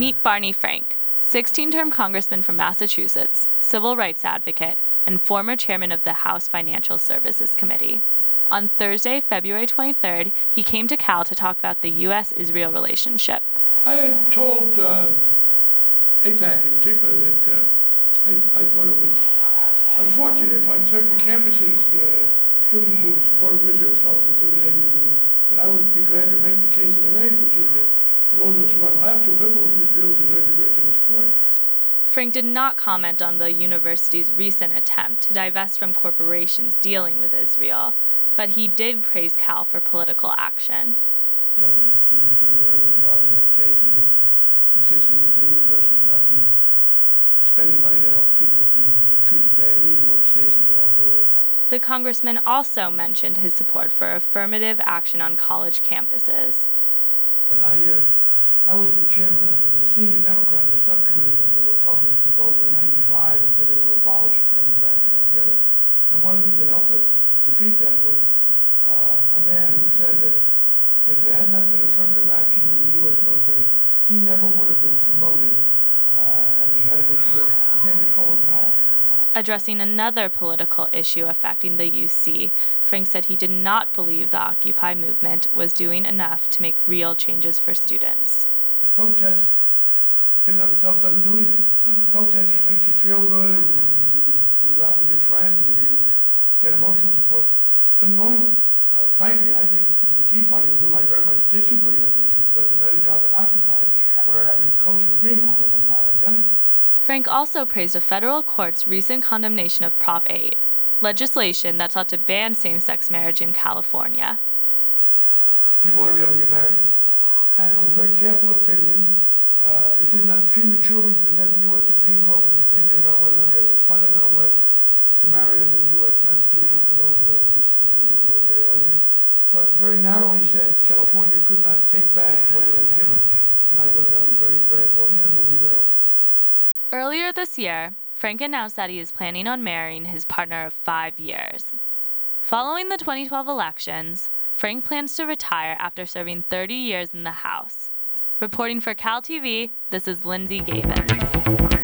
Meet Barney Frank, 16-term congressman from Massachusetts, civil rights advocate, and former chairman of the House Financial Services Committee. On Thursday, February 23rd, he came to Cal to talk about the U.S. Israel relationship. I had told AIPAC in particular that I thought it was unfortunate if on certain campuses students who were supportive of Israel felt intimidated, and that I would be glad to make the case that I made, which is that for those of us who are on the left, who are liberals, Israel deserves a great deal of support. Frank did not comment on the university's recent attempt to divest from corporations dealing with Israel, but he did praise Cal for political action. I think students are doing a very good job in many cases in insisting that their universities not be spending money to help people be treated badly in workstations all over the world. The congressman also mentioned his support for affirmative action on college campuses. When I was the chairman, the senior Democrat in the subcommittee when the Republicans took over in '95 and said they would abolish affirmative action altogether. And one of the things that helped us defeat that was a man who said that if there had not been affirmative action in the U.S. military, he never would have been promoted and have had a good career. His name was Colin Powell. Addressing another political issue affecting the UC, Frank said he did not believe the Occupy movement was doing enough to make real changes for students. Protest in and of itself doesn't do anything. Protest, it makes you feel good, and you go out with your friends and you get emotional support. Doesn't go anywhere. Frankly, I think the Tea Party, with whom I very much disagree on the issues, does a better job than Occupy, where I'm in closer agreement, although not identical. Frank also praised a federal court's recent condemnation of Prop 8, legislation that sought to ban same-sex marriage in California. People ought to be able to get married, and it was a very careful opinion. It did not prematurely present the U.S. Supreme Court with the opinion about whether or not there's a fundamental right to marry under the U.S. Constitution for those of us who are gay or lesbian, but very narrowly said California could not take back what it had given. And I thought that was very, very important and will be very helpful. Earlier this year, Frank announced that he is planning on marrying his partner of 5 years. Following the 2012 elections, Frank plans to retire after serving 30 years in the House. Reporting for CalTV, this is Lindsey Gavens.